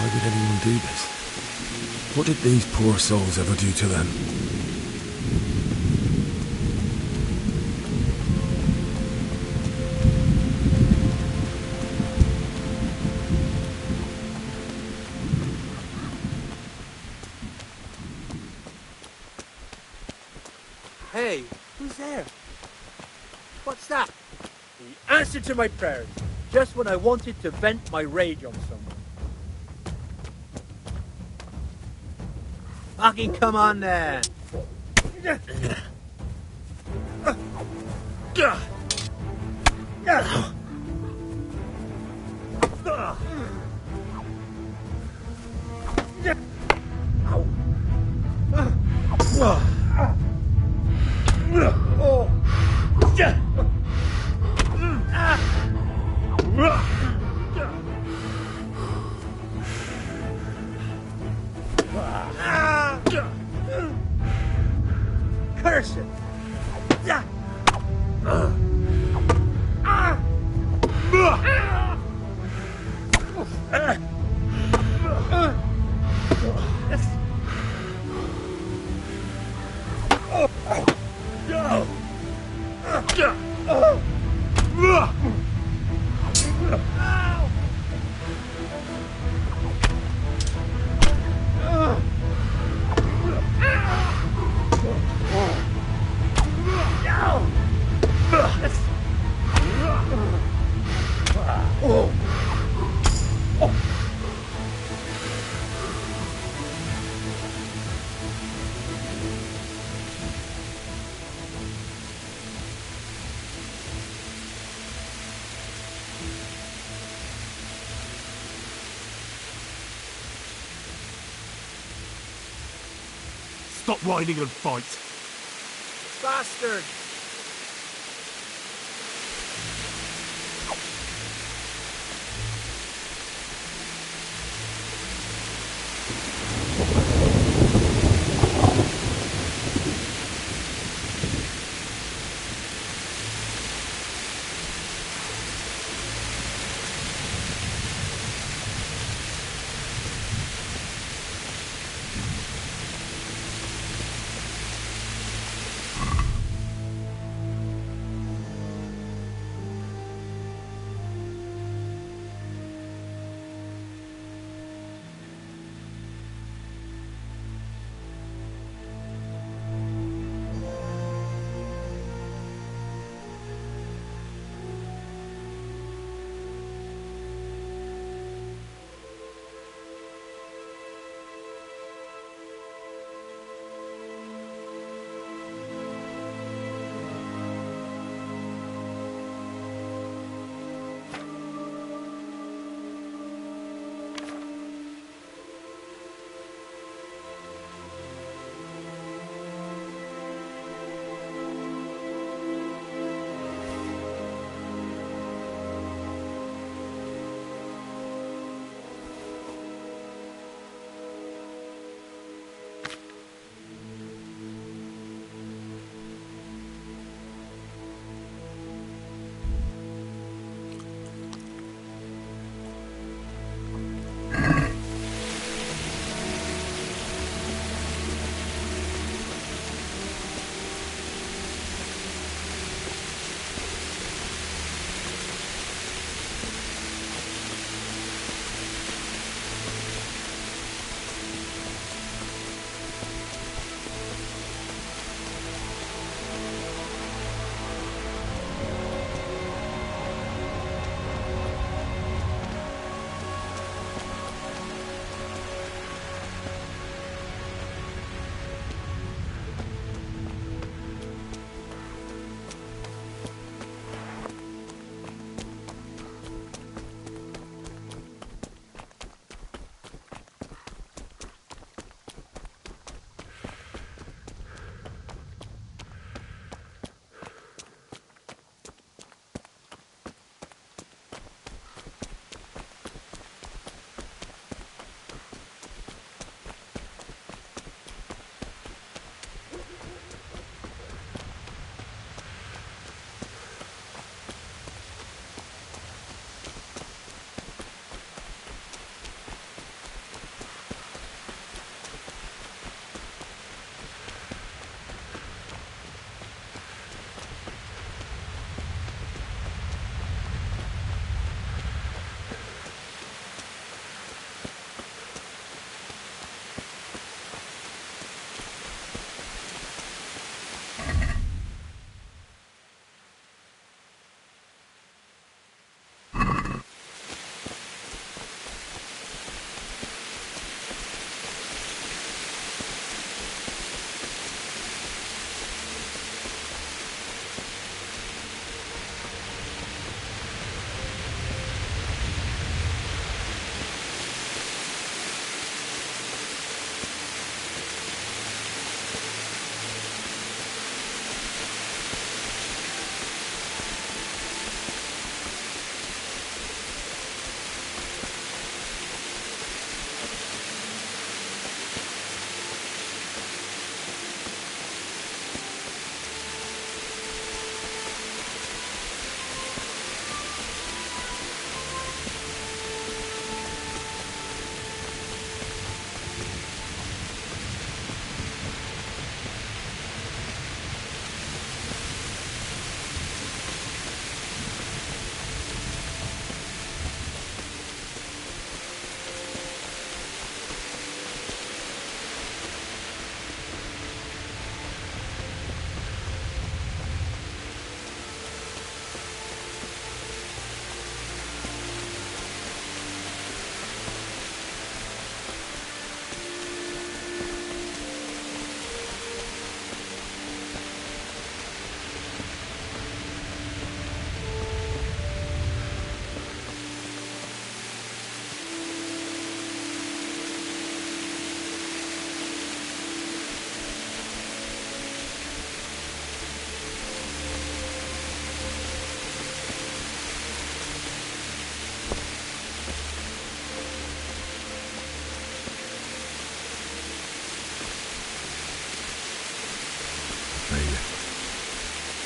Why would anyone do this? What did these poor souls ever do to them? Hey, who's there? What's that? The answer to my prayers, just when I wanted to vent my rage on someone. Fucking come on then! Curse it! Stop whining and fight. Bastard!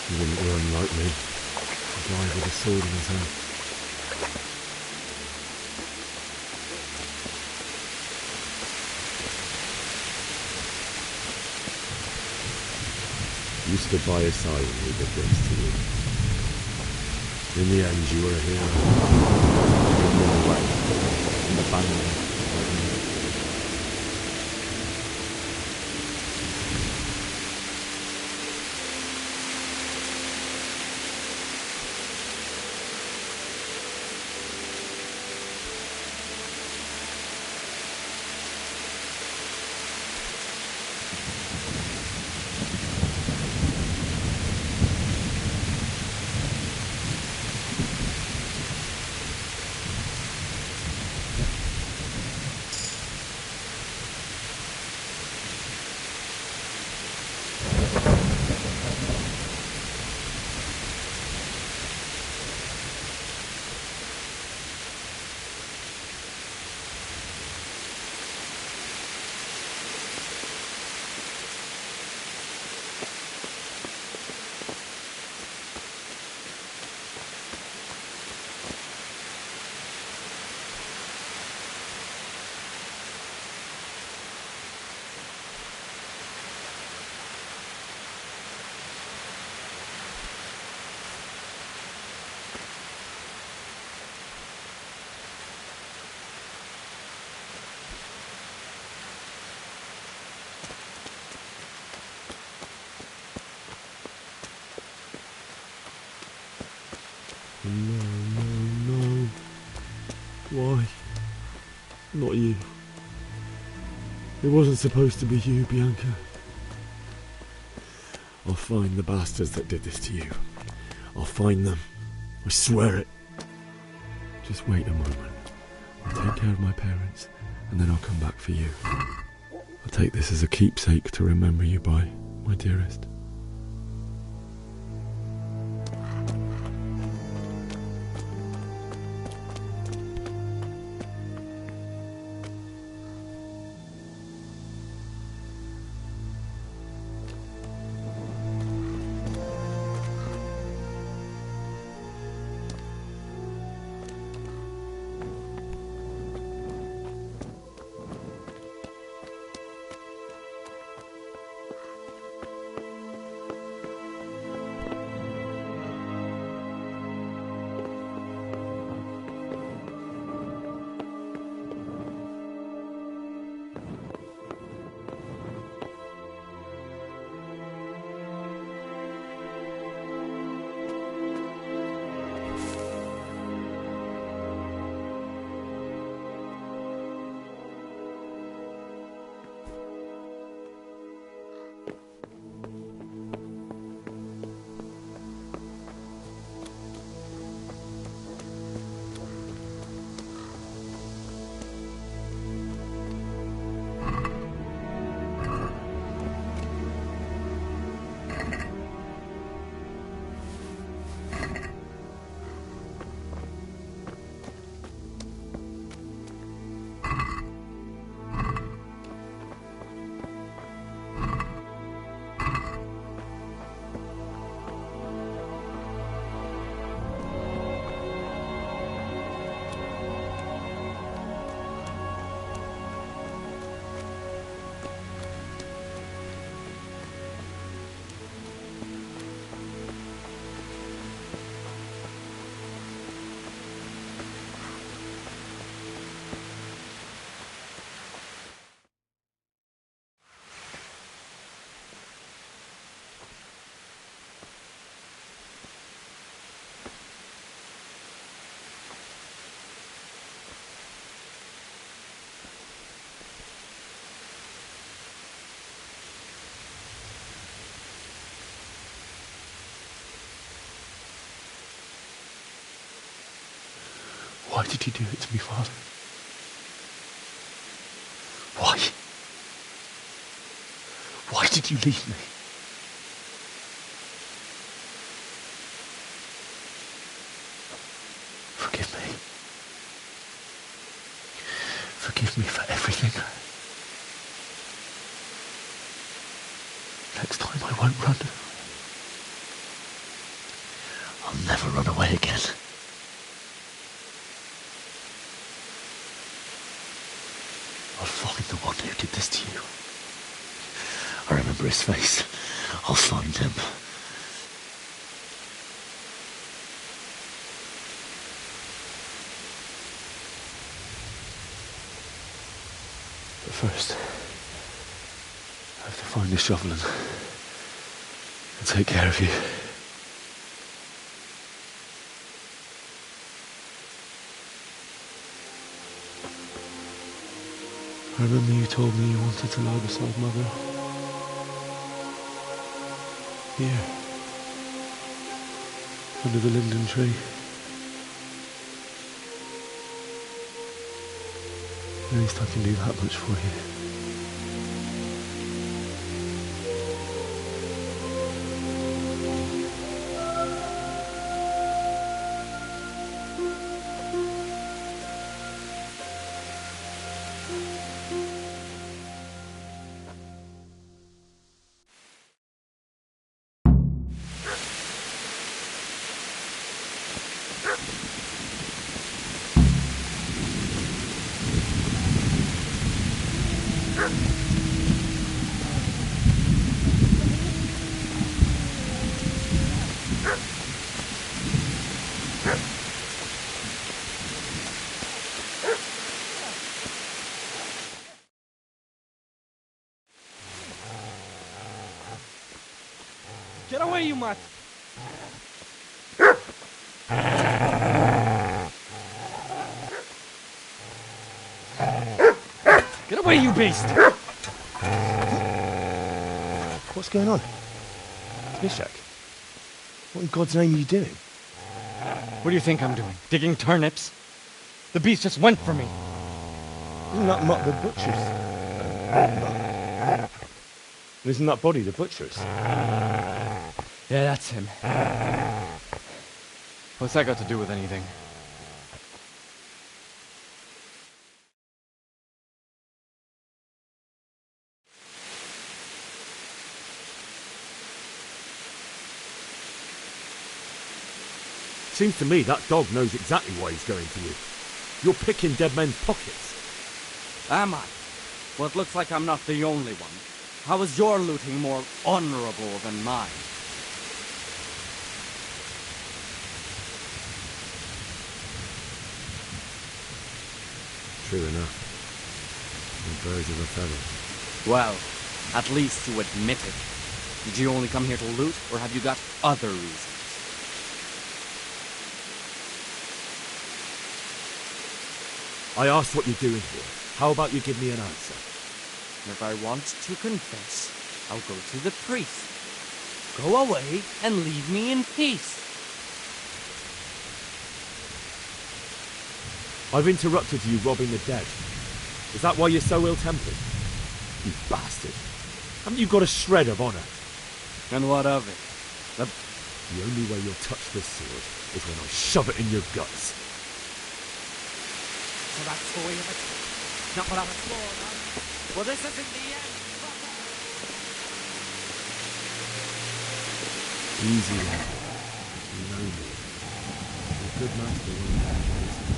He wouldn't run like me. He'd die with a sword in his hand. You stood by his side when he did this to you. In the end, you were a hero. In your way, in the band. No. Why? Not you. It wasn't supposed to be you, Bianca. I'll find the bastards that did this to you. I'll find them. I swear it. Just wait a moment. I'll take care of my parents, and then I'll come back for you. I'll take this as a keepsake to remember you by, my dearest. Why did you do it to me, Father? Why? Why did you leave me? Forgive me. Forgive me for everything. Next time I won't run. never run away again. I'll find the one who did this to you. I remember his face. I'll find him. But first, I have to find the shovel and take care of you. I remember you told me you wanted to lie beside Mother. Here. Under the linden tree. At least I can do that much for you. Get away, you mutt! Get away, you beast! What's going on? Mishak, what in God's name are you doing? What do you think I'm doing? Digging turnips? The beast just went for me. Isn't that Mutt the butcher's? Isn't that body the butcher's? Yeah, that's him. What's that got to do with anything? Seems to me that dog knows exactly why he's going to you. You're picking dead men's pockets. Am I? Well, it looks like I'm not the only one. How is your looting more honorable than mine? True enough. No birds of a feather. Well, at least you admit it. Did you only come here to loot, or have you got other reasons? I asked what you're doing here. How about you give me an answer? If I want to confess, I'll go to the priest. Go away and leave me in peace. I've interrupted you robbing the dead. Is that why you're so ill-tempered? You bastard. Haven't you got a shred of honor? And what of it? The only way you'll touch this sword is when I shove it in your guts. So that's the way of it. Not without a sword, huh? Well, this isn't the end. Easy, lad. You know me. A good master won't have to listen.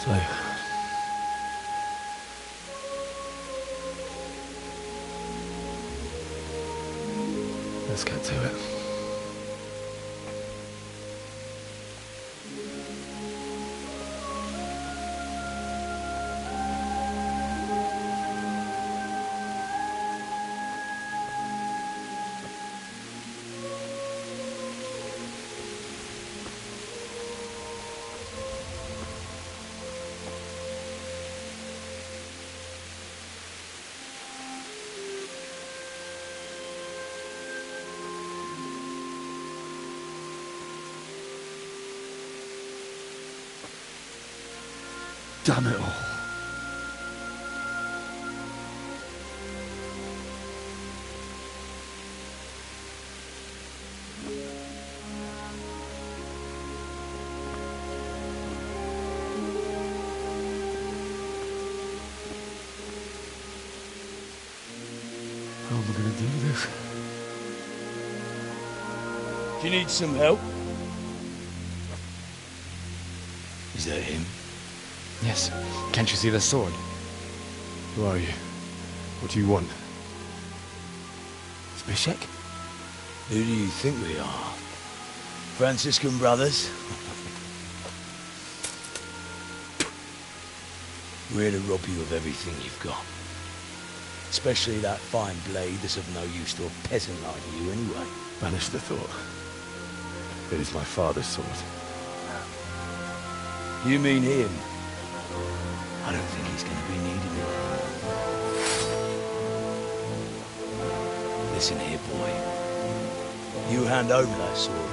So, let's get to it. Damn it all. How am I going to do this? Do you need some help? Is that him? Yes. Can't you see the sword? Who are you? What do you want? Zbyszek? Who do you think we are? Franciscan brothers? We're here to rob you of everything you've got. Especially that fine blade that's of no use to a peasant like you anyway. Banish the thought. It is my father's sword. You mean him? I don't think he's going to be needing it. Listen here, boy. You hand over that sword,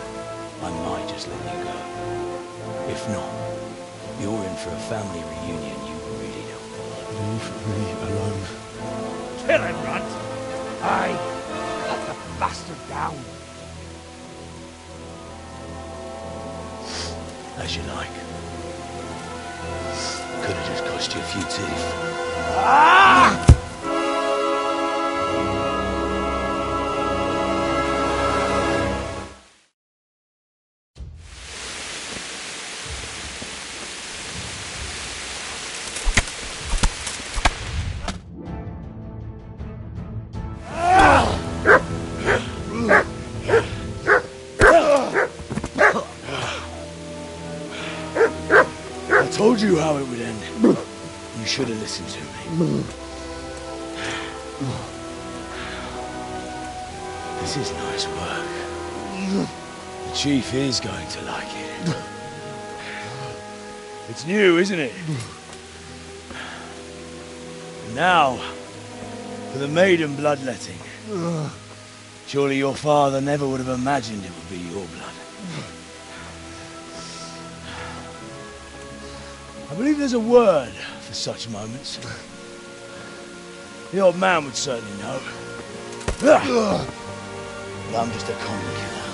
I might just let you go. If not, you're in for a family reunion you really don't want. Leave me alone. Kill him, Runt! Aye, cut the bastard down. As you like. Could have just cost you a few teeth. Ah! I told you how it would end. You should have listened to me. This is nice work. The chief is going to like it. It's new, isn't it? And now, for the maiden bloodletting. Surely your father never would have imagined it would be your blood. I believe there's a word for such moments. The old man would certainly know. But I'm just a common killer.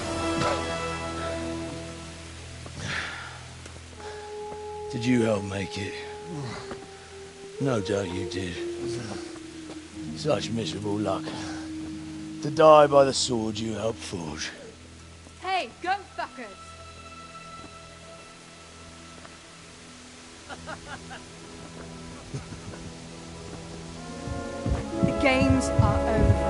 Did you help make it? No doubt you did. Such miserable luck. To die by the sword you helped forge. Hey, go fuckers! The games are over.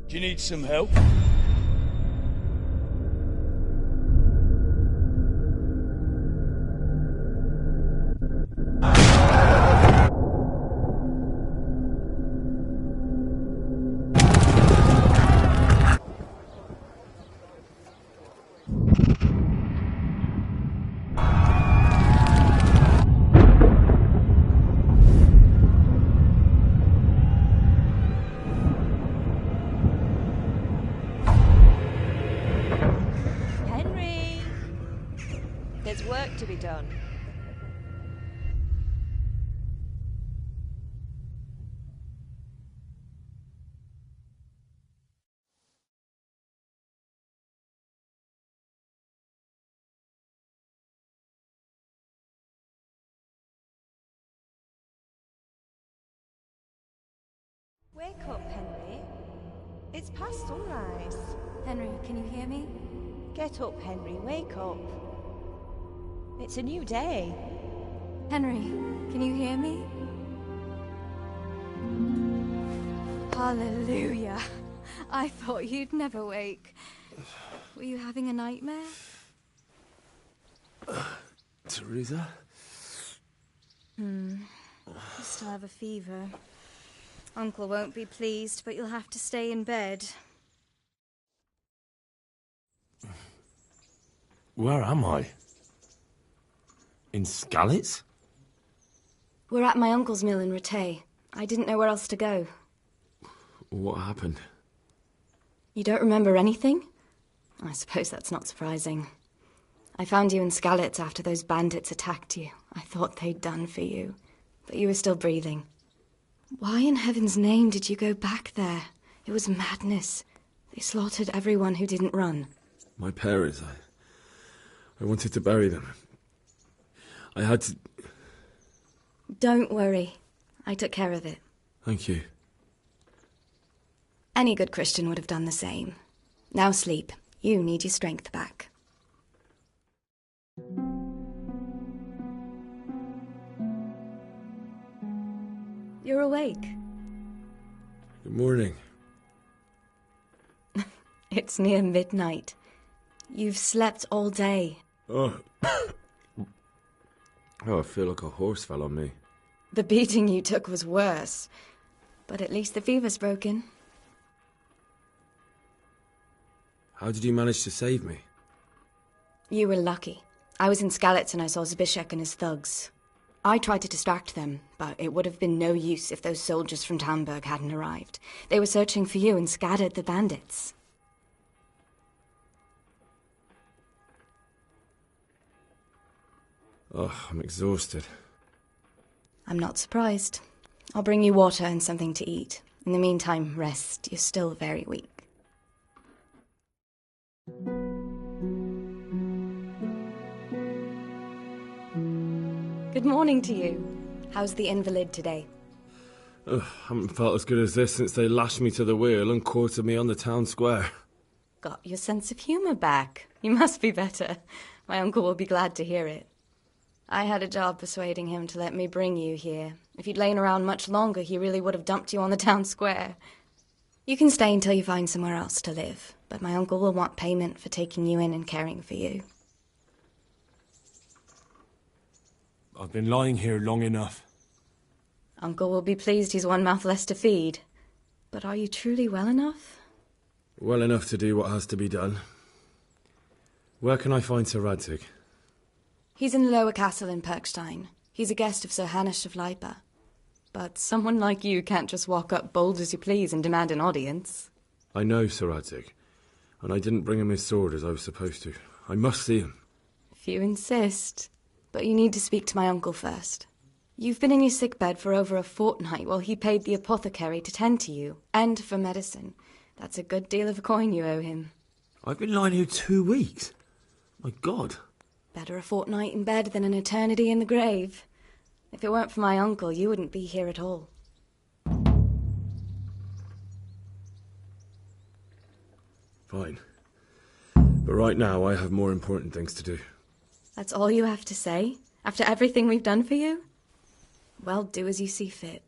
Do you need some help? There's work to be done. Wake up, Henry. It's past sunrise. Henry, can you hear me? Get up, Henry. Wake up. It's a new day. Henry, can you hear me? Hallelujah. I thought you'd never wake. Were you having a nightmare? Teresa? You still have a fever. Uncle won't be pleased, but you'll have to stay in bed. Where am I? In Skalitz? We're at my uncle's mill in Rattay. I didn't know where else to go. What happened? You don't remember anything? I suppose that's not surprising. I found you in Skalitz after those bandits attacked you. I thought they'd done for you, but you were still breathing. Why in heaven's name did you go back there? It was madness. They slaughtered everyone who didn't run. My parents, I wanted to bury them. I had to... Don't worry. I took care of it. Thank you. Any good Christian would have done the same. Now sleep. You need your strength back. You're awake. Good morning. It's near midnight. You've slept all day. Oh, I feel like a horse fell on me. The beating you took was worse. But at least the fever's broken. How did you manage to save me? You were lucky. I was in Skalitz and I saw Zbyszek and his thugs. I tried to distract them, but it would have been no use if those soldiers from Tamburg hadn't arrived. They were searching for you and scattered the bandits. Oh, I'm exhausted. I'm not surprised. I'll bring you water and something to eat. In the meantime, rest. You're still very weak. Good morning to you. How's the invalid today? I haven't felt as good as this since they lashed me to the wheel and quartered me on the town square. Got your sense of humour back. You must be better. My uncle will be glad to hear it. I had a job persuading him to let me bring you here. If you'd lain around much longer, he really would have dumped you on the town square. You can stay until you find somewhere else to live, but my uncle will want payment for taking you in and caring for you. I've been lying here long enough. Uncle will be pleased he's one mouth less to feed. But are you truly well enough? Well enough to do what has to be done. Where can I find Sir Radzig? He's in the lower castle in Perkstein. He's a guest of Sir Hanush of Leipa. But someone like you can't just walk up bold as you please and demand an audience. I know Sir Radzig, and I didn't bring him his sword as I was supposed to. I must see him. If you insist. But you need to speak to my uncle first. You've been in your sickbed for over a fortnight while he paid the apothecary to tend to you, and for medicine. That's a good deal of coin you owe him. I've been lying here 2 weeks. My God. Better a fortnight in bed than an eternity in the grave. If it weren't for my uncle, you wouldn't be here at all. Fine. But right now, I have more important things to do. That's all you have to say? After everything we've done for you? Well, do as you see fit.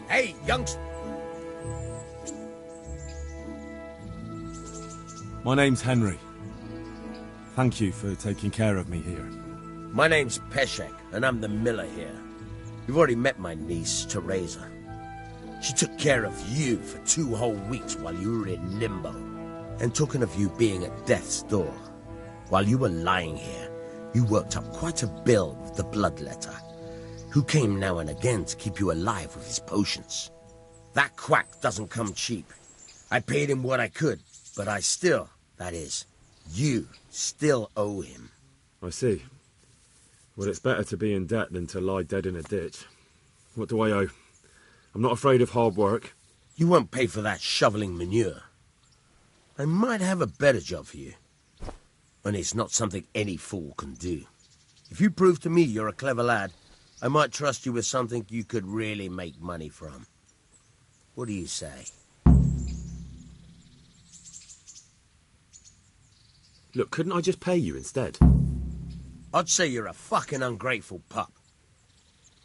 Hey, youngster! My name's Henry. Thank you for taking care of me here. My name's Peshek, and I'm the miller here. You've already met my niece, Teresa. She took care of you for 2 whole weeks while you were in limbo. And talking of you being at death's door, while you were lying here, you worked up quite a bill with the bloodletter, who came now and again to keep you alive with his potions. That quack doesn't come cheap. I paid him what I could, but I still, that is, you still owe him. I see. Well, it's better to be in debt than to lie dead in a ditch. What do I owe? I'm not afraid of hard work. You won't pay for that shoveling manure. I might have a better job for you. And it's not something any fool can do. If you prove to me you're a clever lad, I might trust you with something you could really make money from. What do you say? Look, couldn't I just pay you instead? I'd say you're a fucking ungrateful pup.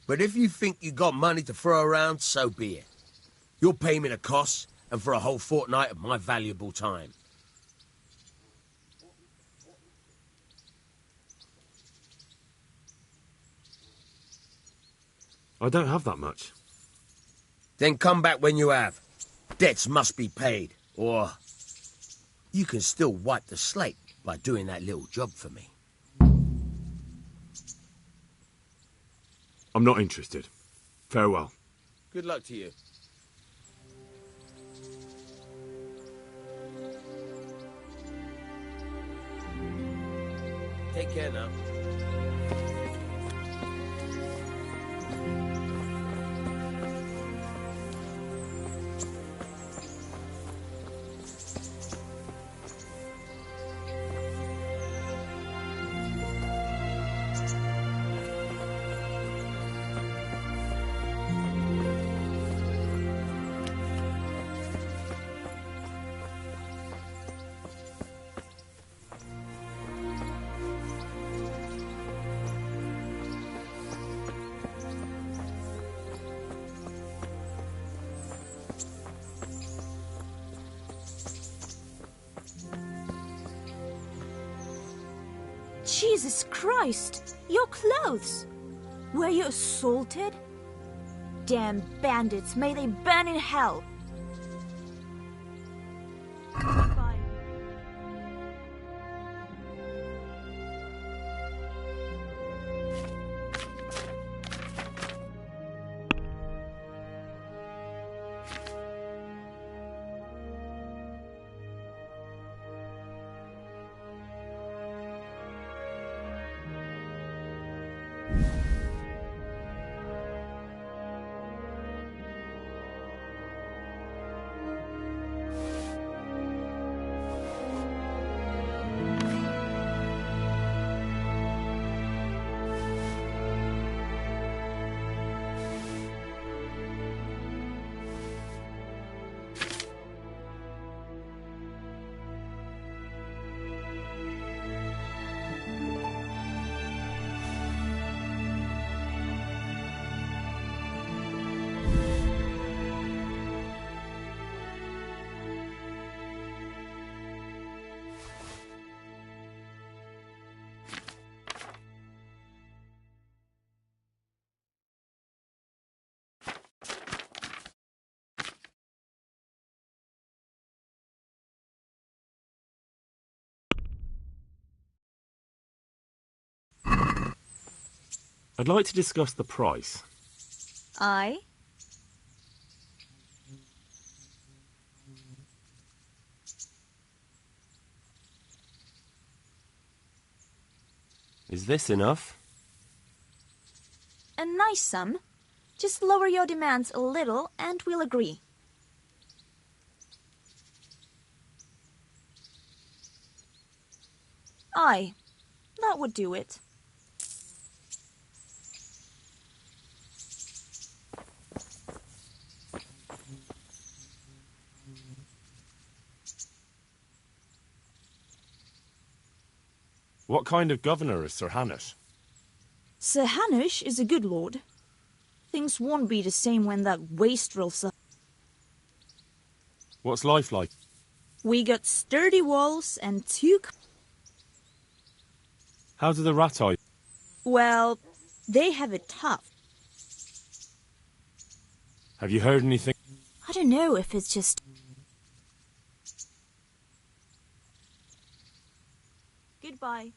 But if you think you got money to throw around, so be it. You'll pay me the costs, and for a whole fortnight of my valuable time. I don't have that much. Then come back when you have. Debts must be paid, or you can still wipe the slate by doing that little job for me. I'm not interested. Farewell. Good luck to you. Take care now. Jesus Christ! Your clothes! Were you assaulted? Damn bandits, may they burn in hell! Bye. I'd like to discuss the price. Aye? Is this enough? A nice sum. Just lower your demands a little and we'll agree. Aye, that would do it. What kind of governor is Sir Hanush? Sir Hanush is a good lord. Things won't be the same when that wastrel's up. What's life like? We got sturdy walls and two... How do the Ratai? Well, they have it tough. Have you heard anything? I don't know if it's just... Goodbye.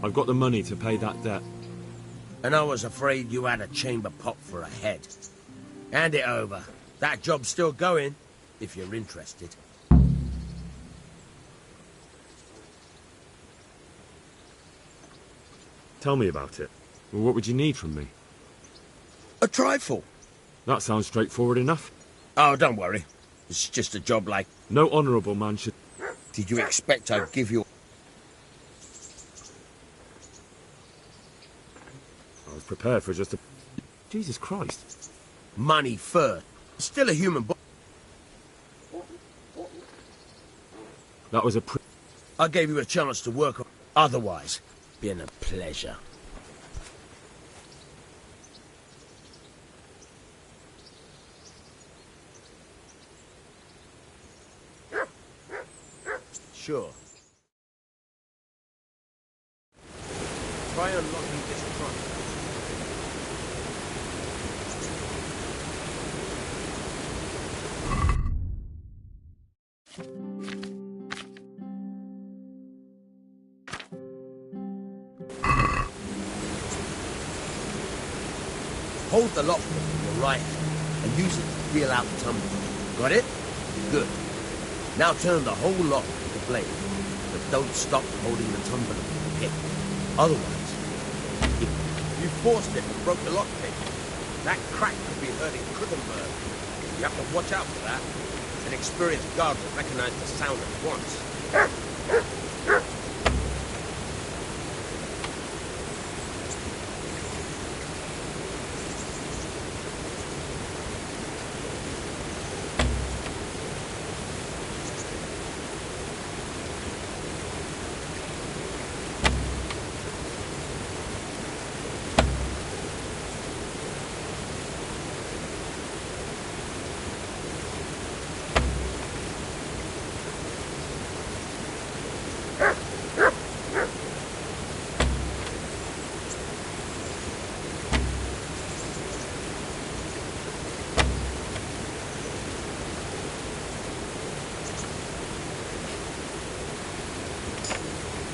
I've got the money to pay that debt. And I was afraid you had a chamber pot for a head. Hand it over. That job's still going, if you're interested. Tell me about it. Well, what would you need from me? A trifle. That sounds straightforward enough. Oh, don't worry. It's just a job like... No honourable man should... Did you expect I'd give you... I was prepared for just a... Jesus Christ. Money first. Still a human body. That was a... I gave you a chance to work on... Otherwise, been a pleasure. Sure. Try unlocking this trunk. Hold the lock with your right hand and use it to peel out the tumbler. Got it? Good. Now turn the whole lock with the blade, but don't stop holding the tumbler with the pin. Otherwise, if you forced it and broke the lockpick, that crack could be hurting Krugenberg. You have to watch out for that. An experienced guard will recognize the sound at once.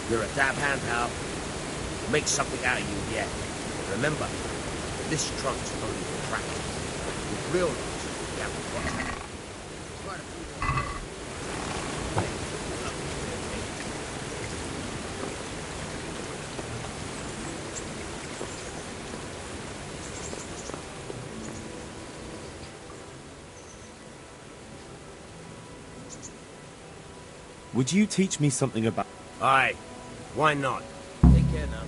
You're a dab hand, pal. Make something out of you yet. Remember, this trunk's only for practice. With real knowledge, you have to watch it. Quite a few more. Would you teach me something about... Aye, why not? Take care now.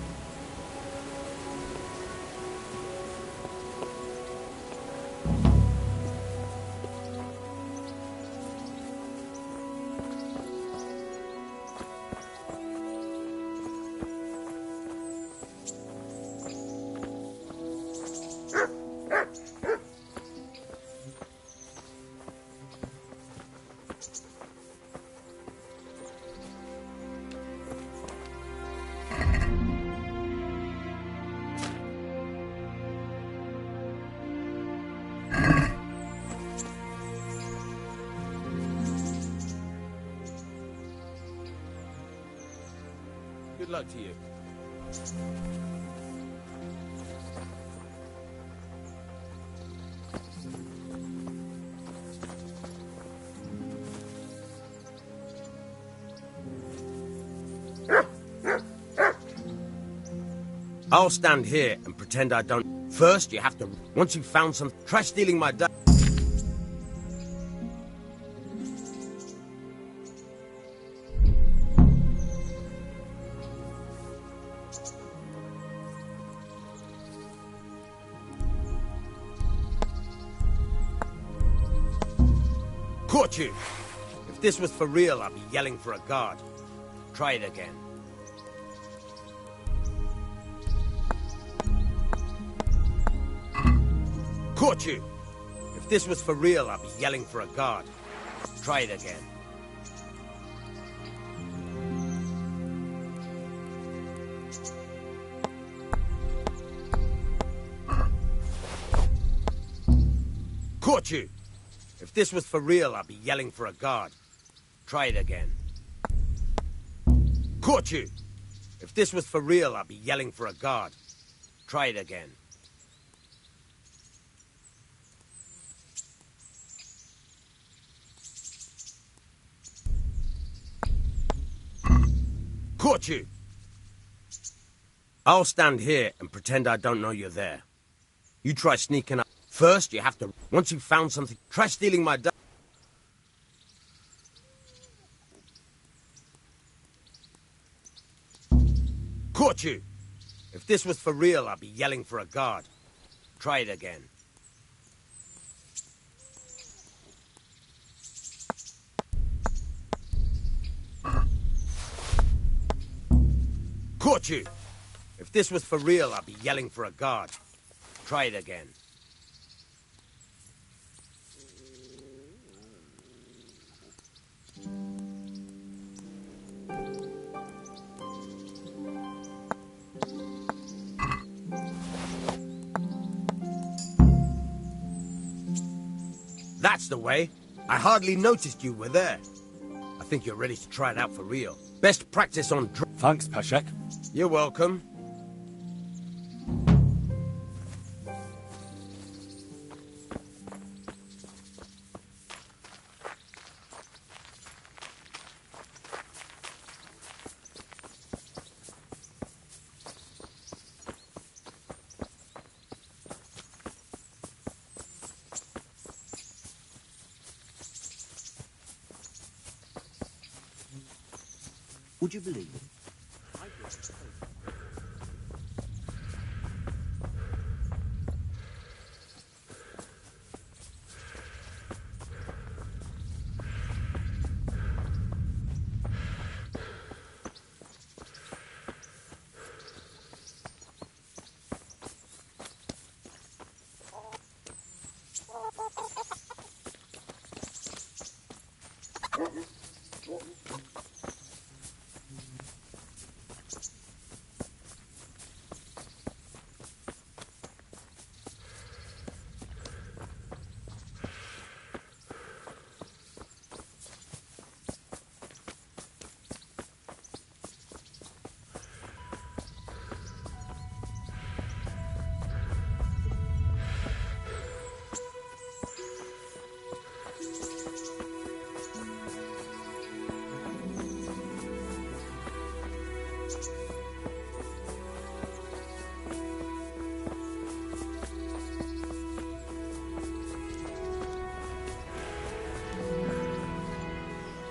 Good luck to you. I'll stand here and pretend I don't. First, you have to. Once you've found some, try stealing my dad. Caught you! If this was for real, I'd be yelling for a guard. Try it again. Caught you! If this was for real, I'd be yelling for a guard. Try it again. Caught you! If this was for real, I'd be yelling for a guard. Try it again. Caught you! If this was for real, I'd be yelling for a guard. Try it again. Caught you! I'll stand here and pretend I don't know you're there. You try sneaking up. First, you have to... Once you've found something, try stealing my dad. Caught you! If this was for real, I'd be yelling for a guard. Try it again. Caught you! If this was for real, I'd be yelling for a guard. Try it again. That's the way. I hardly noticed you were there. I think you're ready to try it out for real. Best practice on... Thanks, Peshek. You're welcome. Would you believe it?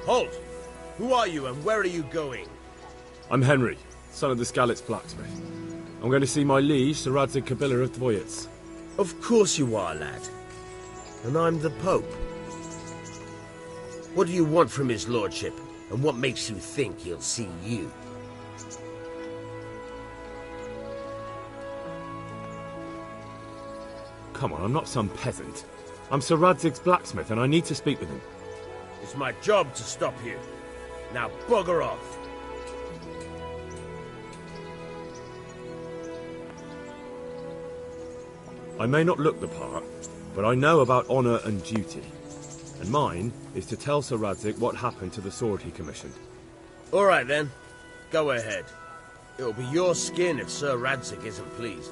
Halt! Who are you and where are you going? I'm Henry, son of the Skalitz blacksmith. I'm going to see my liege, Sir Radzig Kabila of Dvoyets. Of course you are, lad. And I'm the Pope. What do you want from his lordship, and what makes you think he'll see you? Come on, I'm not some peasant. I'm Sir Radzig's blacksmith, and I need to speak with him. It's my job to stop you. Now bugger off. I may not look the part, but I know about honour and duty. And mine is to tell Sir Radzig what happened to the sword he commissioned. All right then, go ahead. It'll be your skin if Sir Radzig isn't pleased.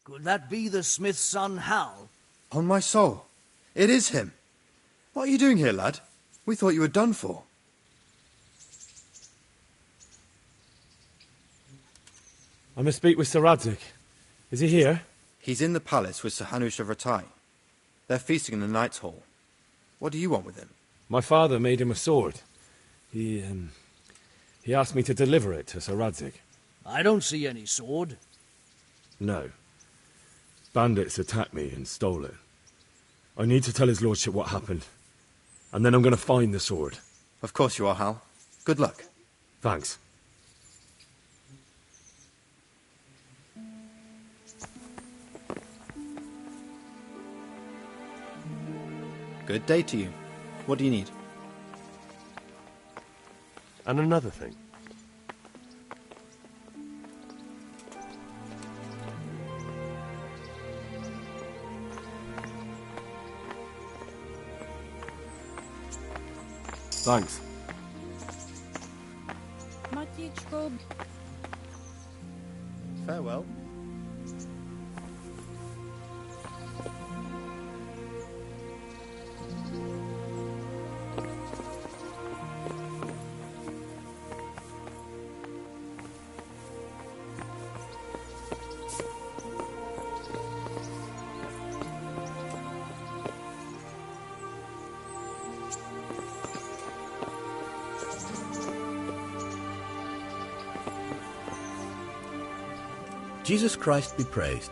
Could that be the smith's son, Hal? On my soul, it is him. What are you doing here, lad? We thought you were done for. I must speak with Sir Radzig. Is he here? He's in the palace with Sir Hanush of Ratai. They're feasting in the Knight's Hall. What do you want with him? My father made him a sword. He asked me to deliver it to Sir Radzig. I don't see any sword. No. Bandits attacked me and stole it. I need to tell his lordship what happened. And then I'm going to find the sword. Of course you are, Hal. Good luck. Thanks. Good day to you. What do you need? And another thing. Thanks. Farewell. Jesus Christ be praised.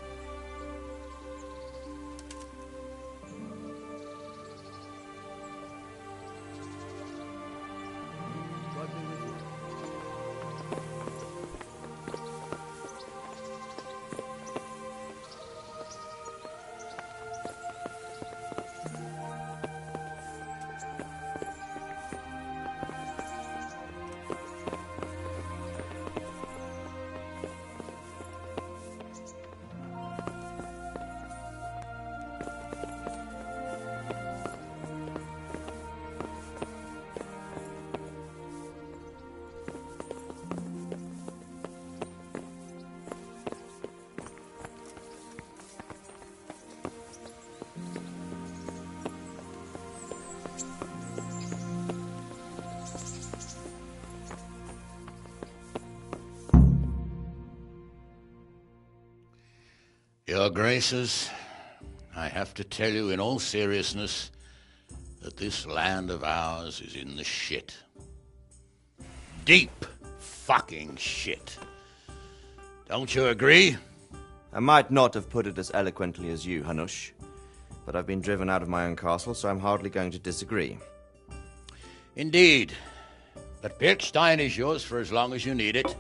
Your Graces, I have to tell you in all seriousness that this land of ours is in the shit. Deep fucking shit. Don't you agree? I might not have put it as eloquently as you, Hanush, but I've been driven out of my own castle, so I'm hardly going to disagree. Indeed. But Birkstein is yours for as long as you need it.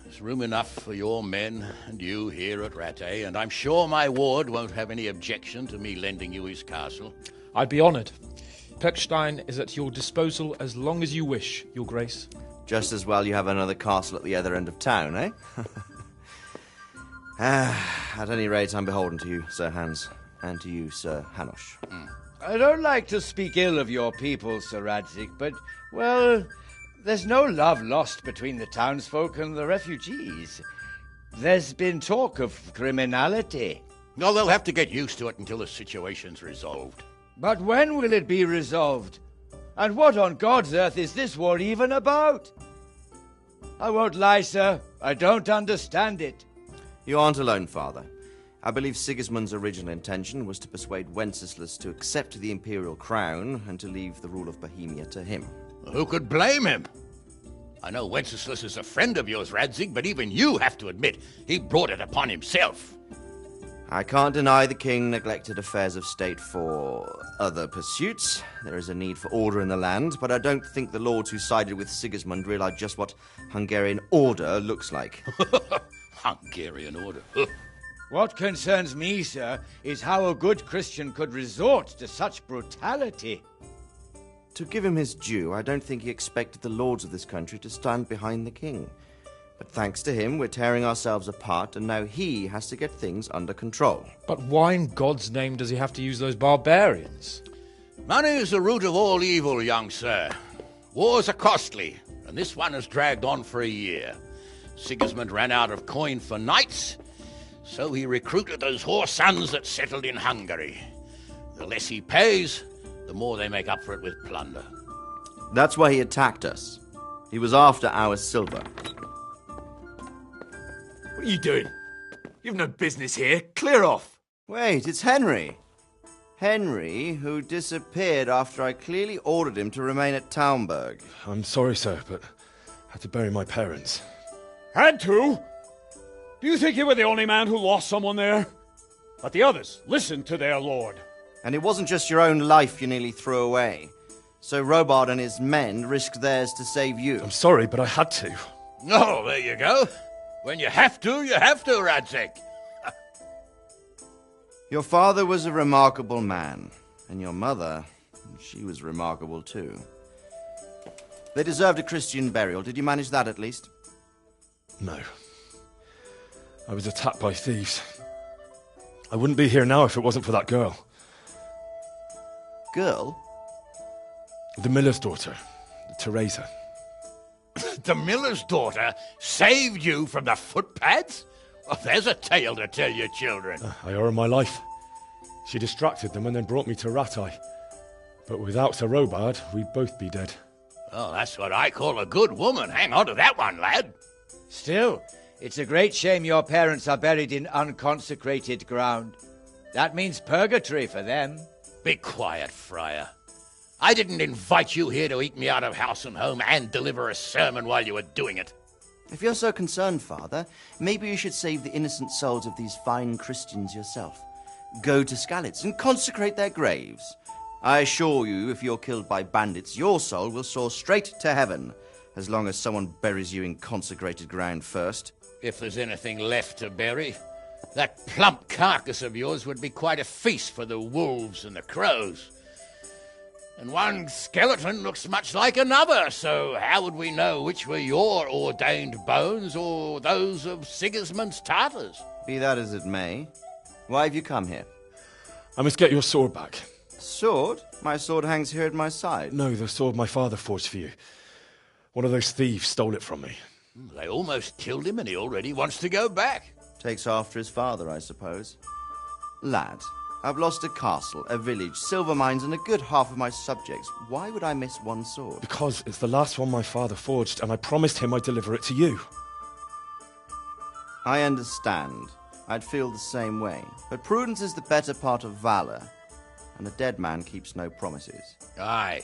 There's room enough for your men and you here at Rattay, and I'm sure my ward won't have any objection to me lending you his castle. I'd be honoured. Birkstein is at your disposal as long as you wish, Your Grace. Just as well you have another castle at the other end of town, eh? At any rate, I'm beholden to you, Sir Hans, and to you, Sir Hanush. I don't like to speak ill of your people, Sir Radzig, but, well, there's no love lost between the townsfolk and the refugees. There's been talk of criminality. No, they'll have to get used to it until the situation's resolved. But when will it be resolved? And what on God's earth is this war even about? I won't lie, sir. I don't understand it. You aren't alone, Father. I believe Sigismund's original intention was to persuade Wenceslas to accept the imperial crown and to leave the rule of Bohemia to him. Who could blame him? I know Wenceslas is a friend of yours, Radzig, but even you have to admit he brought it upon himself. I can't deny the king neglected affairs of state for other pursuits. There is a need for order in the land, but I don't think the lords who sided with Sigismund realized just what Hungarian order looks like. Hungarian order? What concerns me, sir, is how a good Christian could resort to such brutality. To give him his due, I don't think he expected the lords of this country to stand behind the king. But thanks to him, we're tearing ourselves apart, and now he has to get things under control. But why in God's name does he have to use those barbarians? Money is the root of all evil, young sir. Wars are costly, and this one has dragged on for a year. Sigismund ran out of coin for knights, so he recruited those whore sons that settled in Hungary. The less he pays, the more they make up for it with plunder. That's why he attacked us. He was after our silver. What are you doing? You've no business here. Clear off. Wait, it's Henry. Henry, who disappeared after I clearly ordered him to remain at Taunberg. I'm sorry, sir, but I had to bury my parents. Had to? Do you think you were the only man who lost someone there? But the others listened to their lord. And it wasn't just your own life you nearly threw away. So Robard and his men risked theirs to save you. I'm sorry, but I had to. Oh, there you go. When you have to, Radzig. Your father was a remarkable man, and your mother, she was remarkable too. They deserved a Christian burial. Did you manage that at least? No. I was attacked by thieves. I wouldn't be here now if it wasn't for that girl. Girl? The miller's daughter, Teresa. The miller's daughter saved you from the footpads? Well, there's a tale to tell your children. I owe her my life. She distracted them and then brought me to Rattay. But without Sir Robard, we'd both be dead. Oh, that's what I call a good woman. Hang on to that one, lad. Still, it's a great shame your parents are buried in unconsecrated ground. That means purgatory for them. Be quiet, Friar. I didn't invite you here to eke me out of house and home and deliver a sermon while you were doing it. If you're so concerned, Father, maybe you should save the innocent souls of these fine Christians yourself. Go to Skalitz and consecrate their graves. I assure you, if you're killed by bandits, your soul will soar straight to heaven, as long as someone buries you in consecrated ground first. If there's anything left to bury, that plump carcass of yours would be quite a feast for the wolves and the crows. And one skeleton looks much like another, so how would we know which were your ordained bones or those of Sigismund's Tartars? Be that as it may, why have you come here? I must get your sword back. Sword? My sword hangs here at my side. No, the sword my father forged for you. One of those thieves stole it from me. They almost killed him and he already wants to go back. Takes after his father, I suppose. Lad, I've lost a castle, a village, silver mines, and a good half of my subjects. Why would I miss one sword? Because it's the last one my father forged, and I promised him I'd deliver it to you. I understand. I'd feel the same way. But prudence is the better part of valor, and a dead man keeps no promises. Aye.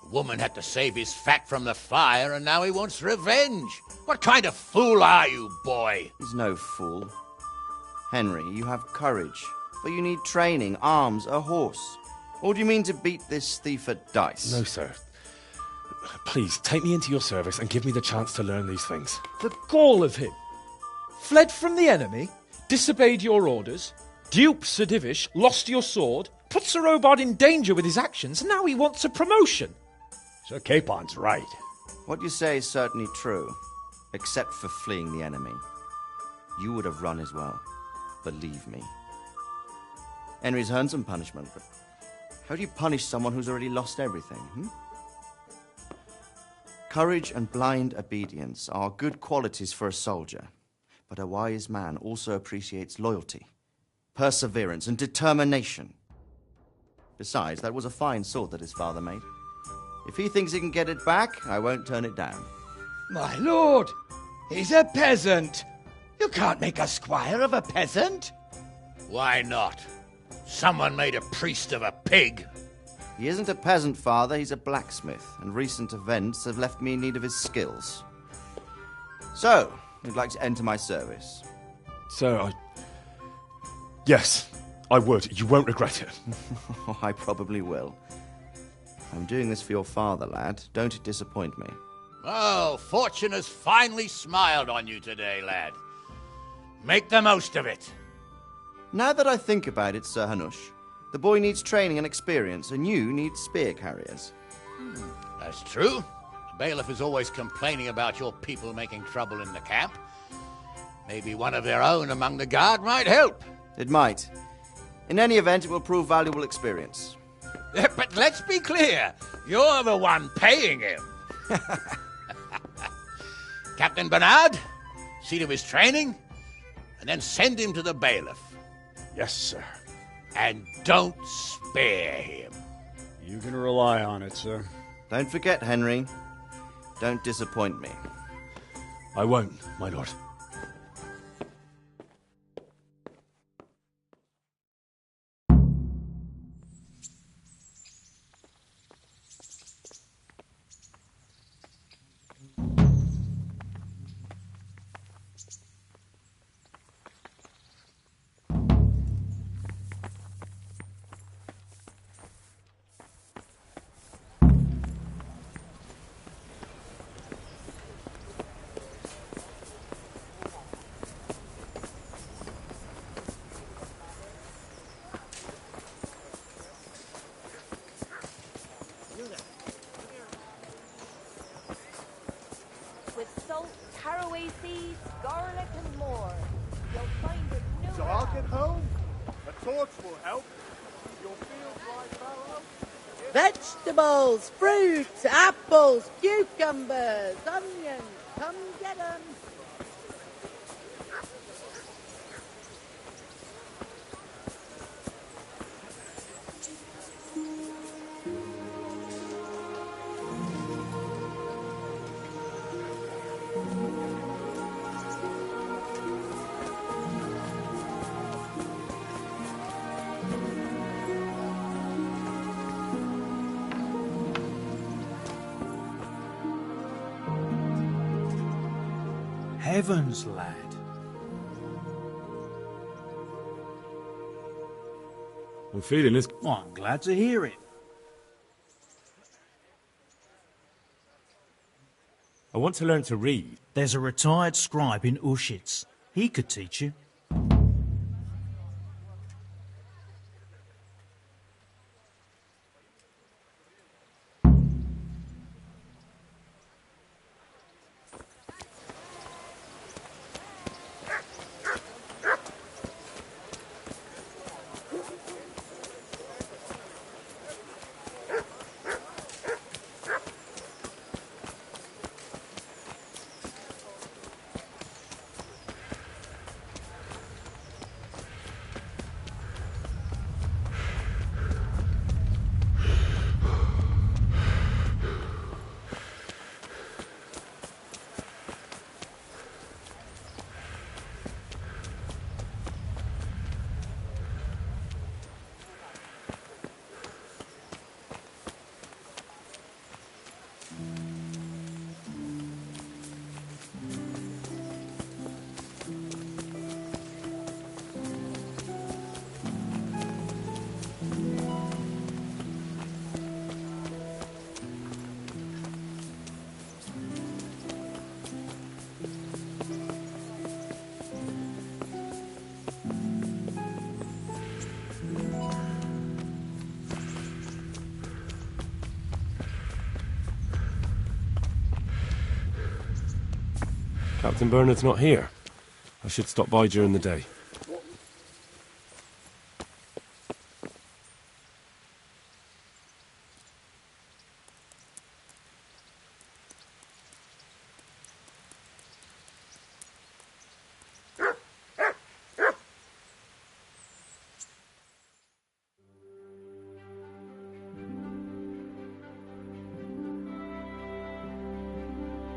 The woman had to save his fat from the fire, and now he wants revenge. What kind of fool are you, boy? He's no fool. Henry, you have courage. But you need training, arms, a horse. Or do you mean to beat this thief at dice? No, sir. Please, take me into your service and give me the chance to learn these things. The gall of him! Fled from the enemy, disobeyed your orders, duped Sir Divish, lost your sword, put Sir Robard in danger with his actions, and now he wants a promotion. Sir Capon's right. What you say is certainly true, except for fleeing the enemy. You would have run as well, believe me. Henry's earned some punishment, but how do you punish someone who's already lost everything, Courage and blind obedience are good qualities for a soldier, but a wise man also appreciates loyalty, perseverance, and determination. Besides, that was a fine sword that his father made. If he thinks he can get it back, I won't turn it down. My lord, he's a peasant. You can't make a squire of a peasant. Why not? Someone made a priest of a pig. He isn't a peasant, Father. He's a blacksmith, and recent events have left me in need of his skills. So, you'd like to enter my service? Sir, Yes, I would. You won't regret it. Oh, I probably will. I'm doing this for your father, lad. Don't disappoint me. Oh, fortune has finally smiled on you today, lad. Make the most of it. Now that I think about it, Sir Hanush, the boy needs training and experience, and you need spear carriers. That's true. The bailiff is always complaining about your people making trouble in the camp. Maybe one of their own among the guard might help. It might. In any event, it will prove valuable experience. But let's be clear. You're the one paying him. Captain Bernard, see to his training, and then send him to the bailiff. Yes, sir. And don't spare him. You can rely on it, sir. Don't forget, Henry. Don't disappoint me. I won't, my lord. salt, caraway seeds, garlic, and more. You'll find it nowhere So I'll get else. home. A torch will help. Your field right fallow. Vegetables, fruits, apples, cucumbers, onions. Come get 'em. Heavens, lad. I'm feeling this. Well, I'm glad to hear it. I want to learn to read. There's a retired scribe in Ushitz. He could teach you. Captain Bernard's not here. I should stop by during the day.